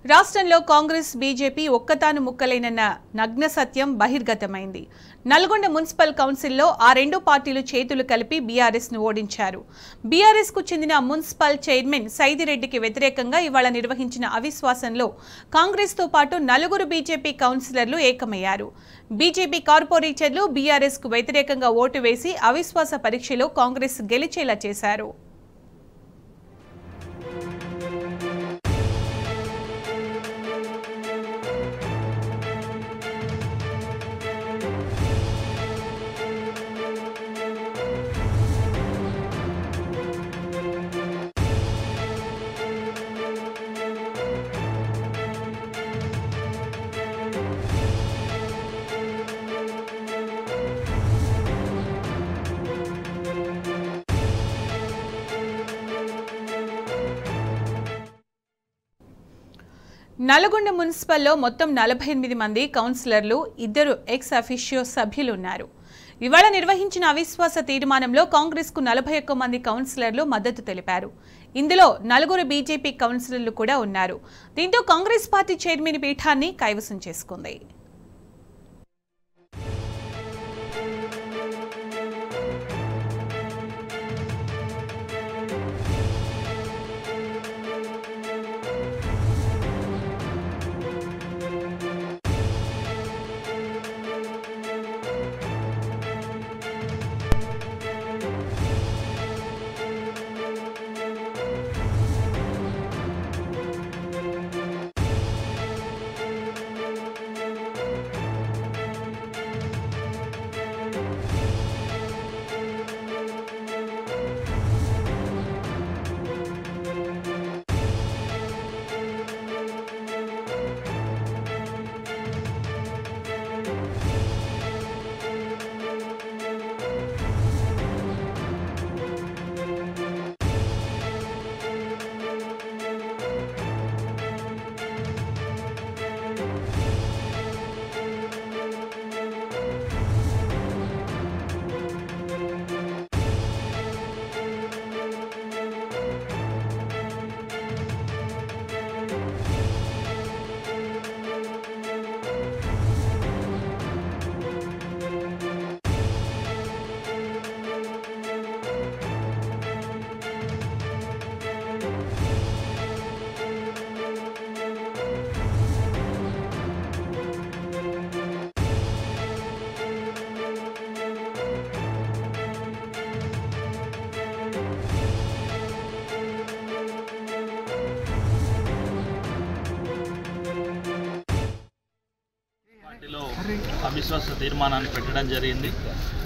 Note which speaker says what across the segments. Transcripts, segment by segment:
Speaker 1: రాష్ట్రంలో కాంగ్రెస్ బీజేపీ ఒక్కతాను ముక్కలేనన్న నగ్న సత్యం బహిర్గతమైంది. నల్గొండ మున్సిపల్ కౌన్సిల్లో ఆ రెండు పార్టీలు చేతులు కలిపి బీఆర్ఎస్ ను ఓడించారు. బీఆర్ఎస్ కు చెందిన మున్సిపల్ చైర్మన్ సైదిరెడ్డికి వ్యతిరేకంగా ఇవాళ నిర్వహించిన అవిశ్వాసంలో కాంగ్రెస్ తో పాటు 4 బీజేపీ కౌన్సిలర్లు ఏకమయ్యారు. బీజేపీ కార్పొరేటర్లు బీఆర్ఎస్ కు వ్యతిరేకంగా ఓటు వేసి అవిశ్వాస పరీక్షలో కాంగ్రెస్ గెలిచేలా చేశారు. నల్గొండ మున్సిపల్లో మొత్తం 48 మంది కౌన్సిలర్లు, 2 ఎక్స్ అఫిషియో సభ్యులు ఉన్నారు. ఇవాళ నిర్వహించిన అవిశ్వాస తీర్మానంలో కాంగ్రెస్ కు 41 మంది కౌన్సిలర్లు మద్దతు తెలిపారు. ఇందులో 4 బీజేపీ కౌన్సిలర్లు కూడా ఉన్నారు. దీంతో కాంగ్రెస్ పార్టీ చైర్మన్ పీఠాన్ని కైవసం చేసుకుంది.
Speaker 2: అవిశ్వాస తీర్మానాన్ని పెట్టడం జరిగింది.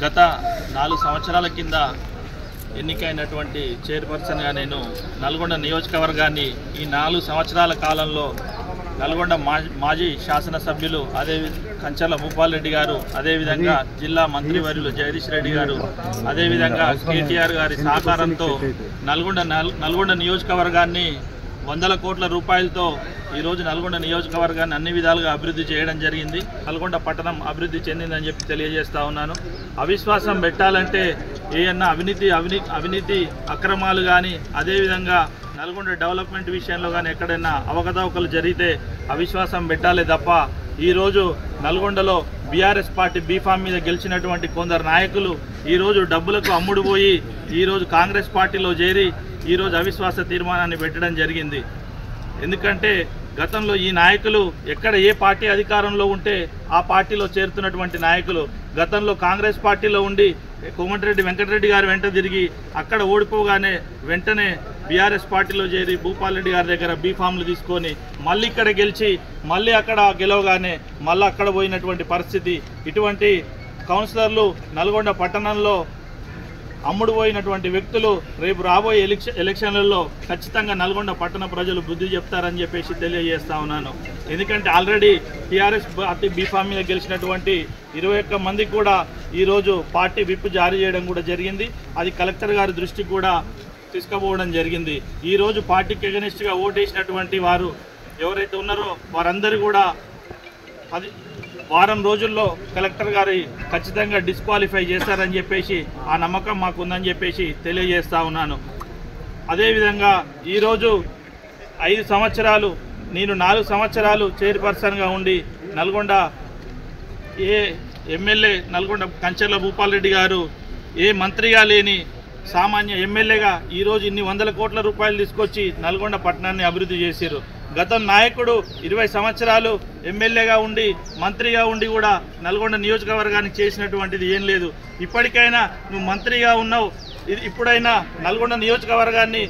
Speaker 2: గత 4 సంవత్సరాల కింద ఎన్నికైనటువంటి చైర్పర్సన్గా నేను నల్గొండ నియోజకవర్గాన్ని ఈ 4 సంవత్సరాల కాలంలో నల్గొండ మాజీ శాసనసభ్యులు అదే కంచర్ల భూపాల్ రెడ్డి గారు, అదేవిధంగా జిల్లా మంత్రివర్యులు జగదీష్ రెడ్డి గారు, అదేవిధంగా కేటీఆర్ గారి సహకారంతో నల్గొండ నియోజకవర్గాన్ని 100 కోట్ల రూపాయలతో ఈరోజు నల్గొండ నియోజకవర్గాన్ని అన్ని విధాలుగా అభివృద్ధి చేయడం జరిగింది. నల్గొండ పట్టణం అభివృద్ధి చెందిందని చెప్పి తెలియజేస్తా ఉన్నాను. అవిశ్వాసం పెట్టాలంటే ఏమన్నా అవినీతి అక్రమాలు కానీ, అదేవిధంగా నల్గొండ డెవలప్మెంట్ విషయంలో కానీ ఎక్కడైనా అవకతవకలు జరిగితే అవిశ్వాసం పెట్టాలి తప్ప ఈరోజు నల్గొండలో బీఆర్ఎస్ పార్టీ బీఫామ్ మీద గెలిచినటువంటి కొందరు నాయకులు ఈరోజు డబ్బులకు అమ్ముడుపోయి ఈరోజు కాంగ్రెస్ పార్టీలో చేరి ఈరోజు అవిశ్వాస తీర్మానాన్ని పెట్టడం జరిగింది. ఎందుకంటే గతంలో ఈ నాయకులు ఎక్కడ ఏ పార్టీ అధికారంలో ఉంటే ఆ పార్టీలో చేరుతున్నటువంటి నాయకులు గతంలో కాంగ్రెస్ పార్టీలో ఉండి కోమటిరెడ్డి వెంకటరెడ్డి గారు వెంట తిరిగి అక్కడ ఓడిపోగానే వెంటనే బీఆర్ఎస్ పార్టీలో చేరి భూపాల్ రెడ్డి గారి దగ్గర బీఫామ్లు తీసుకొని మళ్ళీ ఇక్కడ గెలిచి మళ్ళీ అక్కడ గెలవగానే మళ్ళీ అక్కడ పోయినటువంటి పరిస్థితి. ఇటువంటి కౌన్సిలర్లు నల్గొండ పట్టణంలో అమ్ముడు పోయినటువంటి వ్యక్తులు రేపు రాబోయే ఎలక్షన్లలో ఖచ్చితంగా నల్గొండ పట్టణ ప్రజలు బుద్ధి చెప్తారని చెప్పేసి తెలియజేస్తా ఉన్నాను. ఎందుకంటే ఆల్రెడీ టీఆర్ఎస్ పార్టీ బీఫామ్ మీద గెలిచినటువంటి 21 మందికి కూడా ఈరోజు పార్టీ విప్ జారీ చేయడం కూడా జరిగింది. అది కలెక్టర్ గారి దృష్టికి కూడా తీసుకుపోవడం జరిగింది. ఈరోజు పార్టీకి ఎగనిస్ట్గా ఓటేసినటువంటి వారు ఎవరైతే ఉన్నారో వారందరూ కూడా వారం రోజుల్లో కలెక్టర్ గారి ఖచ్చితంగా డిస్క్వాలిఫై చేస్తారని చెప్పేసి ఆ నమ్మకం మాకుందని చెప్పేసి తెలియజేస్తా ఉన్నాను. అదేవిధంగా ఈరోజు 5 సంవత్సరాలు నేను 4 సంవత్సరాలు చైర్పర్సన్గా ఉండి నల్గొండ ఎమ్మెల్యే నల్గొండ కంచెర్ల భూపాల్ రెడ్డి గారు మంత్రిగా లేని సామాన్య ఎమ్మెల్యేగా ఈరోజు ఇన్ని వందల కోట్ల రూపాయలు తీసుకొచ్చి నల్గొండ పట్టణాన్ని అభివృద్ధి చేశారు. గతం నాయకుడు 20 సంవత్సరాలు ఎమ్మెల్యేగా ఉండి మంత్రిగా ఉండి కూడా నల్గొండ నియోజకవర్గానికి చేసినటువంటిది ఏం లేదు. ఇప్పటికైనా నువ్వు మంత్రిగా ఉన్నావు, ఇప్పుడైనా నల్గొండ నియోజకవర్గాన్ని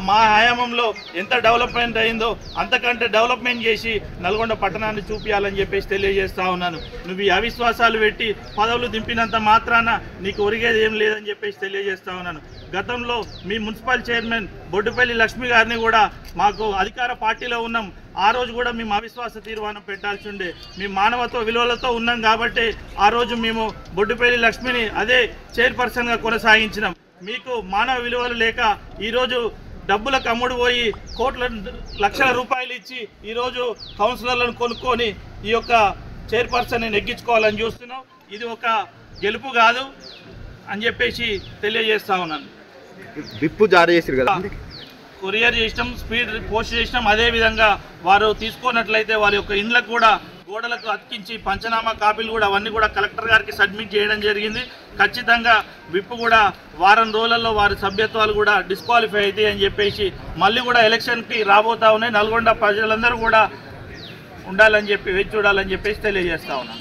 Speaker 2: మా హయాంలో ఎంత డెవలప్మెంట్ అయిందో అంతకంటే డెవలప్మెంట్ చేసి నల్గొండ పట్టణాన్ని చూపించాలని చెప్పేసి తెలియజేస్తా ఉన్నాను. నువ్వు ఈ అవిశ్వాసాలు పెట్టి పదవులు దింపినంత మాత్రాన నీకు ఒరిగేది ఏం లేదని చెప్పేసి తెలియజేస్తా ఉన్నాను. గతంలో మీ మున్సిపల్ చైర్మన్ బొడ్డుపల్లి లక్ష్మి గారిని కూడా మాకు అధికార పార్టీలో ఉన్నాం, ఆ రోజు కూడా మేము అవిశ్వాస తీర్మానం పెట్టాల్సి ఉండే. మేము మానవత్వ విలువలతో ఉన్నాం కాబట్టి ఆ రోజు మేము బొడ్డుపల్లి లక్ష్మిని అదే చైర్పర్సన్గా కొనసాగించినాం. మీకు మానవ విలువలు లేక ఈరోజు డబ్బులకు అమ్ముడు పోయి లక్షల రూపాయలు ఇచ్చి ఈరోజు కౌన్సిలర్లను కొనుక్కొని ఈ యొక్క చైర్పర్సన్ని నెగ్గించుకోవాలని చూస్తున్నాం. ఇది ఒక గెలుపు కాదు అని చెప్పేసి తెలియజేస్తా ఉన్నాను.
Speaker 3: విప్పు జారీ చేశారు కదా,
Speaker 2: కొరియర్ చేసినాం, స్పీడ్ పోస్ట్ చేసినాం. అదేవిధంగా వారు తీసుకున్నట్లయితే వారి యొక్క ఇండ్లకు కూడా గోడలకు అతికించి పంచనామా కాపీలు కూడా అవన్నీ కూడా కలెక్టర్ గారికి సబ్మిట్ చేయడం జరిగింది. ఖచ్చితంగా విప్పు కూడా వారం రోజులలో వారి సభ్యత్వాలు కూడా డిస్క్వాలిఫై అవుతాయి అని చెప్పేసి మళ్ళీ కూడా ఎలక్షన్కి రాబోతా ఉన్నాయి. నల్గొండ ప్రజలందరూ కూడా ఉండాలని చెప్పి వేచి చూడాలని చెప్పేసి తెలియజేస్తా ఉన్నాను.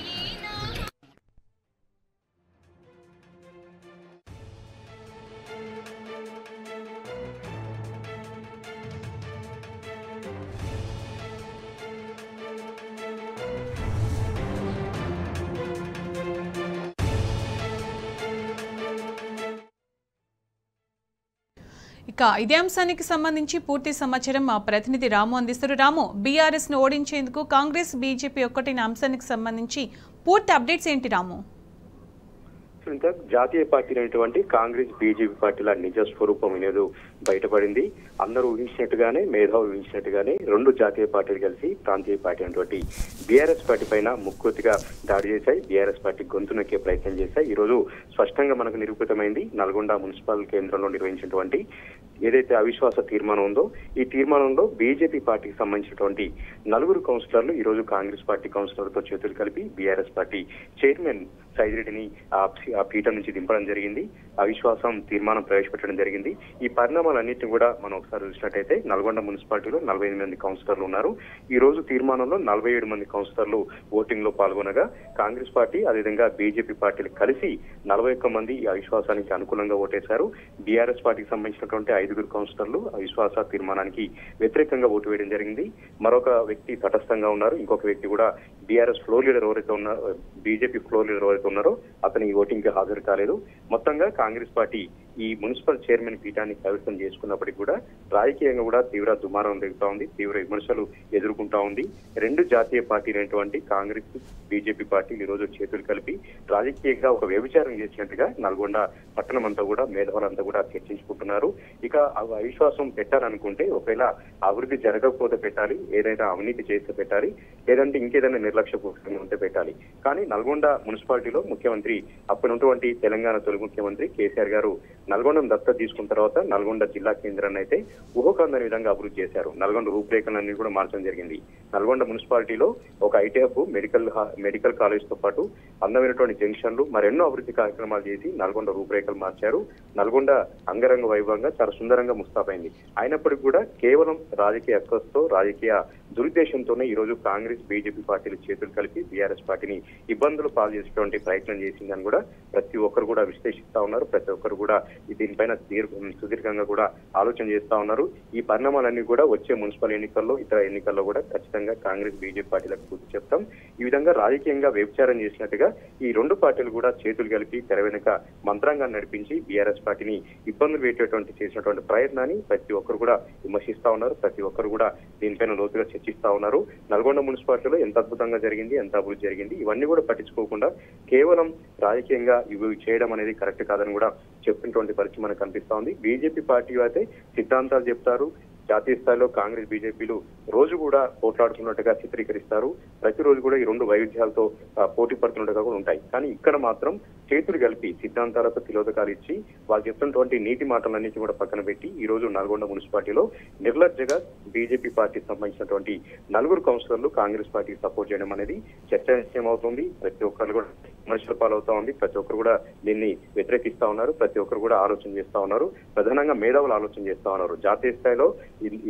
Speaker 1: ఇక ఇదే అంశానికి సంబంధించి పూర్తి సమాచారం మా ప్రతినిధి రాము అందిస్తారు. రాము, బీఆర్ఎస్ ను ఓడించేందుకు కాంగ్రెస్ బీజేపీ ఒక్కటిన అంశానికి సంబంధించి పూర్తి అప్డేట్స్ ఏంటి రాము?
Speaker 4: జాతీయ పార్టీ అయినటువంటి కాంగ్రెస్ బీజేపీ పార్టీల నిజ స్వరూపం అనేది బయటపడింది. అందరూ ఊహించినట్టుగానే, మేధావులు ఊహించినట్టుగానే రెండు జాతీయ పార్టీలు కలిసి ప్రాంతీయ పార్టీ అయినటువంటి బీఆర్ఎస్ పార్టీ పైన ముక్కుతిగా దాడి చేశాయి. బీఆర్ఎస్ పార్టీ గొంతు నొక్కే ప్రయత్నం చేశాయి. ఈ రోజు స్పష్టంగా మనకు నిరూపితమైంది. నల్గొండ మున్సిపల్ కేంద్రంలో నిర్వహించినటువంటి ఏదైతే అవిశ్వాస తీర్మానం ఉందో ఈ తీర్మానంలో బీజేపీ పార్టీకి సంబంధించినటువంటి 4 కౌన్సిలర్లు ఈ రోజు కాంగ్రెస్ పార్టీ కౌన్సిలర్లతో చేతులు కలిపి బీఆర్ఎస్ పార్టీ చైర్మన్ సైదిరెడ్డిని ఆ పీఠం నుంచి దింపడం జరిగింది. అవిశ్వాసం తీర్మానం ప్రవేశపెట్టడం జరిగింది. ఈ పరిణామాలన్నింటినీ కూడా మనం ఒకసారి చూసినట్టయితే నల్గొండ మున్సిపాలిటీలో 48 మంది కౌన్సిలర్లు ఉన్నారు. ఈ రోజు తీర్మానంలో 47 మంది కౌన్సిలర్లు ఓటింగ్ లో పాల్గొనగా కాంగ్రెస్ పార్టీ అదేవిధంగా బీజేపీ పార్టీలు కలిసి 41 మంది ఈ అవిశ్వాసానికి అనుకూలంగా ఓటేశారు. బీఆర్ఎస్ పార్టీకి సంబంధించినటువంటి 5 కౌన్సిలర్లు అవిశ్వాస తీర్మానానికి వ్యతిరేకంగా ఓటు వేయడం జరిగింది. మరొక వ్యక్తి తటస్థంగా ఉన్నారు. ఇంకొక వ్యక్తి కూడా బీఆర్ఎస్ ఫ్లోర్ లీడర్ ఎవరైతే ఉన్నారో, బీజేపీ ఫ్లోర్ లీడర్ ఎవరైతే ఉన్నారో అతను ఈ ఓటింగ్ కి హాజరు కాలేదు. మొత్తంగా కాంగ్రెస్ పార్టీ ఈ మున్సిపల్ చైర్మన్ పీఠాన్ని కైవసం చేసుకున్నప్పటికీ కూడా రాజకీయంగా కూడా తీవ్ర దుమారం దిగుతా ఉంది, తీవ్ర విమర్శలు ఎదుర్కొంటా ఉంది. రెండు జాతీయ పార్టీలైనటువంటి కాంగ్రెస్ బీజేపీ పార్టీలు ఈ రోజు చేతులు కలిపి రాజకీయంగా ఒక వ్యభిచారం చేసినట్టుగా నల్గొండ పట్టణం అంతా కూడా మేధావులంతా కూడా చర్చించుకుంటున్నారు. ఇక అవిశ్వాసం పెట్టాలనుకుంటే ఒకవేళ అభివృద్ధి జరగకపోతే పెట్టాలి, ఏదైనా అవినీతి చేస్తే పెట్టాలి, లేదంటే ఇంకేదైనా నిర్లక్ష్యపూర్వకంగా ఉంటే పెట్టాలి. కానీ నల్గొండ మున్సిపాలిటీలో ముఖ్యమంత్రి అప్పుడున్నటువంటి తెలంగాణ తొలి ముఖ్యమంత్రి కేసీఆర్ గారు నల్గొండను దత్తత తీసుకున్న తర్వాత నల్గొండ జిల్లా కేంద్రాన్ని అయితే ఊహకందని విధంగా అభివృద్ధి చేశారు. నల్గొండ రూపురేఖలన్నీ కూడా మార్చడం జరిగింది. నల్గొండ మున్సిపాలిటీలో ఒక ఐటీ హబ్, మెడికల్ కాలేజ్ తో పాటు అందమైనటువంటి జంక్షన్లు మరెన్నో అభివృద్ధి కార్యక్రమాలు చేసి నల్గొండ రూపురేఖలు మార్చారు. నల్గొండ అంగరంగ వైభవంగా చాలా సుందరంగా ముస్తాబైంది. అయినప్పటికీ కూడా కేవలం రాజకీయ అక్కస్తో, రాజకీయ దురుద్దేశంతోనే ఈ రోజు కాంగ్రెస్ బీజేపీ పార్టీలు చేతులు కలిపి బీఆర్ఎస్ పార్టీని ఇబ్బందులు పాలు చేసేటువంటి ప్రయత్నం చేసిందని కూడా ప్రతి ఒక్కరు కూడా విశ్లేషిస్తా ఉన్నారు. ప్రతి ఒక్కరు కూడా దీనిపైన సుదీర్ఘంగా కూడా ఆలోచన చేస్తా ఉన్నారు. ఈ పరిణామాలన్నీ కూడా వచ్చే మున్సిపల్ ఎన్నికల్లో, ఇతర ఎన్నికల్లో కూడా ఖచ్చితంగా కాంగ్రెస్ బీజేపీ పార్టీలకు గుర్తు చెప్తాం. ఈ విధంగా రాజకీయంగా వ్యభిచారం చేసినట్టుగా ఈ రెండు పార్టీలు కూడా చేతులు కలిపి తెర వెనుక మంత్రాంగాన్ని నడిపించి బీఆర్ఎస్ పార్టీని ఇబ్బందులు పెట్టేటువంటి చేసినటువంటి ప్రయత్నాన్ని ప్రతి ఒక్కరు కూడా విమర్శిస్తా ఉన్నారు. ప్రతి ఒక్కరు కూడా దీనిపైన లోతుగా చర్చిస్తా ఉన్నారు. నల్గొండ మున్సిపాలిటీలో ఎంత అద్భుతంగా జరిగింది, ఎంత అభివృద్ధి జరిగింది, ఇవన్నీ కూడా పట్టించుకోకుండా కేవలం రాజకీయంగా ఇవి చేయడం అనేది కరెక్ట్ కాదని కూడా చెప్పినటువంటి పరిస్థితి మనకు కనిపిస్తా ఉంది. బీజేపీ పార్టీ అయితే సిద్ధాంతాలు చెప్తారు, జాతీయ స్థాయిలో కాంగ్రెస్ బీజేపీలు రోజు కూడా పోట్లాడుతున్నట్టుగా చిత్రీకరిస్తారు. ప్రతిరోజు కూడా ఈ రెండు వైవిధ్యాలతో పోటీ పడుతున్నట్టుగా కూడా ఉంటాయి. కానీ ఇక్కడ మాత్రం చేతులు కలిపి సిద్ధాంతాలతో తిలోదకాలు ఇచ్చి వాళ్ళు చెప్తున్నటువంటి నీతి మాటలన్నింటి కూడా పక్కన పెట్టి ఈ రోజు నల్గొండ మున్సిపాలిటీలో నిర్లజ్జగా బీజేపీ పార్టీకి సంబంధించినటువంటి 4 కౌన్సిలర్లు కాంగ్రెస్ పార్టీకి సపోర్ట్ చేయడం అనేది చర్చనీయం అవుతుంది. ప్రతి ఒక్కరు కూడా విమర్శల పాలవుతా ఉంది. ప్రతి ఒక్కరు కూడా దీన్ని వ్యతిరేకిస్తా ఉన్నారు. ప్రతి ఒక్కరు కూడా ఆలోచన చేస్తా ఉన్నారు. ప్రధానంగా మేధావులు ఆలోచన చేస్తా ఉన్నారు. జాతీయ స్థాయిలో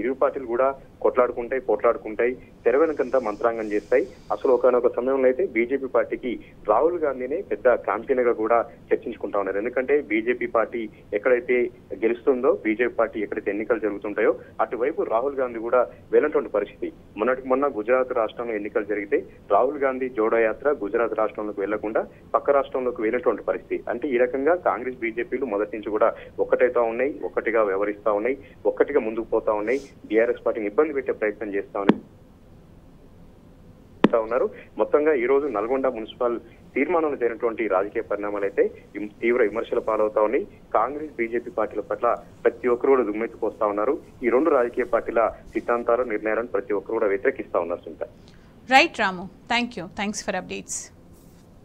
Speaker 4: ఇరు పార్టీలు కూడా కొట్లాడుకుంటాయి, పోట్లాడుకుంటాయి, తెర వెనుకంతా మంత్రాంగం చేస్తాయి. అసలు ఒకనొక సమయంలో అయితే బీజేపీ పార్టీకి రాహుల్ గాంధీనే పెద్ద క్యాంపెయిన్ గా కూడా చర్చించుకుంటా ఉన్నారు. ఎందుకంటే బీజేపీ పార్టీ ఎక్కడైతే గెలుస్తుందో, బీజేపీ పార్టీ ఎక్కడైతే ఎన్నికలు జరుగుతుంటాయో అటువైపు రాహుల్ గాంధీ కూడా వెళ్ళినటువంటి పరిస్థితి. మొన్న గుజరాత్ రాష్ట్రంలో ఎన్నికలు జరిగితే రాహుల్ గాంధీ జోడో యాత్ర గుజరాత్ రాష్ట్రంలోకి వెళ్లకుండా పక్క రాష్ట్రంలోకి వెళ్ళినటువంటి పరిస్థితి. అంటే ఈ రకంగా కాంగ్రెస్ బీజేపీలు మొదటి నుంచి కూడా ఒక్కటైతా ఉన్నాయి, ఒక్కటిగా వ్యవహరిస్తా ఉన్నాయి, ఒక్కటిగా ముందుకు పోతా ఉన్నాయి. బీఆర్ఎస్ పార్టీని ఇబ్బంది పెట్టే ప్రయత్నం చేస్తా ఉన్నారు. మొత్తంగా ఈ రోజు నల్గొండ మున్సిపల్ తీర్మానంలో జరిగినటువంటి రాజకీయ పరిణామాలు అయితే తీవ్ర విమర్శల పాలవుతా ఉన్నాయి. కాంగ్రెస్ బీజేపీ పార్టీల పట్ల ప్రతి ఒక్కరు కూడా దుమ్మెత్తిపోస్తా ఉన్నారు. ఈ రెండు రాజకీయ పార్టీల సిద్ధాంతాలు, నిర్ణయాలను ప్రతి ఒక్కరు కూడా వ్యతిరేకిస్తా ఉన్నారు.
Speaker 1: Right Ramu, thanks for updates.